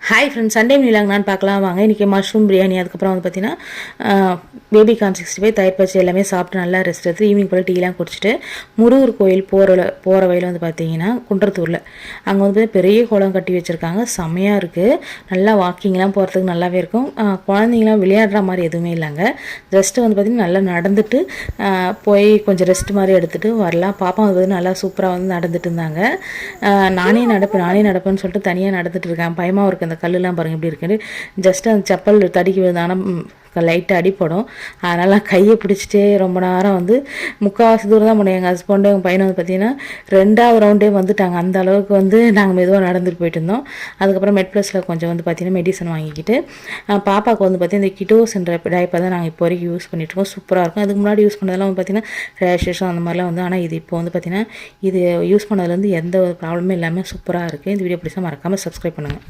Hi friends, Sunday மீலாங்க நான் பார்க்கலாம் வாங்க. இன்றைக்கி மஷ்ரூம் பிரியாணி, அதுக்கப்புறம் வந்து பார்த்தீங்கன்னா பேபி கார்ன் 65 தயிர் பச்சை எல்லாமே சாப்பிட்டு நல்லா ரெஸ்ட் எடுத்து ஈவினிங் போல் டீலாம் குடிச்சிட்டு முருகர் கோயில் போகிற வழியில் வந்து பார்த்தீங்கன்னா குன்றத்தூரில் அங்கே வந்து பெரிய குளம் கட்டி வச்சுருக்காங்க. செம்மையாக இருக்குது. நல்லா வாக்கிங்லாம் போகிறதுக்கு நல்லாவே இருக்கும். குழந்தைங்களாம் விளையாடுற மாதிரி எதுவுமே இல்லைங்க. ஜஸ்ட்டு வந்து பார்த்திங்கன்னா நல்லா நடந்துட்டு போய் கொஞ்சம் ரெஸ்ட் மாதிரி எடுத்துகிட்டு வரலாம். பாப்பா வந்து பார்த்திங்கன்னா நல்லா சூப்பராக வந்து நடந்துட்டு இருந்தாங்க. நானே நடப்பேன்னு சொல்லிட்டு தனியாக நடந்துட்டு இருக்கேன். பயமாக இருக்குது. அந்த கல்லுலாம் பாருங்கள் எப்படி இருக்குன்னு. ஜஸ்ட் அந்த செப்பல் தடிக்கி விழுந்தானா லைட்டாக அடிப்படும். அதனால் கையை பிடிச்சிட்டே ரொம்ப நேரம் வந்து முக்கால்வாசி தூரம் தான் போனோம். எங்கள் ஹஸ்பண்டு எங்கள் பையனை வந்து பார்த்திங்கன்னா 2வது ரவுண்டே வந்துட்டாங்க. அந்த அளவுக்கு வந்து நாங்கள் மெதுவாக நடந்துட்டு போயிட்டு இருந்தோம். அதுக்கப்புறம் மெட்ப்ளஸில் கொஞ்சம் வந்து பார்த்திங்கன்னா மெடிசன் வாங்கிக்கிட்டு பாப்பாவுக்கு வந்து பார்த்திங்கன்னா இந்த கிட்டோஸ்ன்ற டைப்பை தான் நாங்கள் இப்போ வரைக்கும் யூஸ் பண்ணிகிட்ருக்கோம். சூப்பராக இருக்கும். அதுக்கு முன்னாடி யூஸ் பண்ணதெல்லாம் வந்து பார்த்திங்கன்னா ரேஷஸும் அந்த மாதிரிலாம் வந்து, ஆனால் இது இப்போ வந்து பார்த்திங்கன்னா இது யூஸ் பண்ணதுலேருந்து எந்த ஒரு ப்ராப்ளமே இல்லாமல் சூப்பராக இருக்குது. இந்த வீடியோ பிடிச்சா மறக்காமல் சப்ஸ்கிரைப் பண்ணுங்கள்.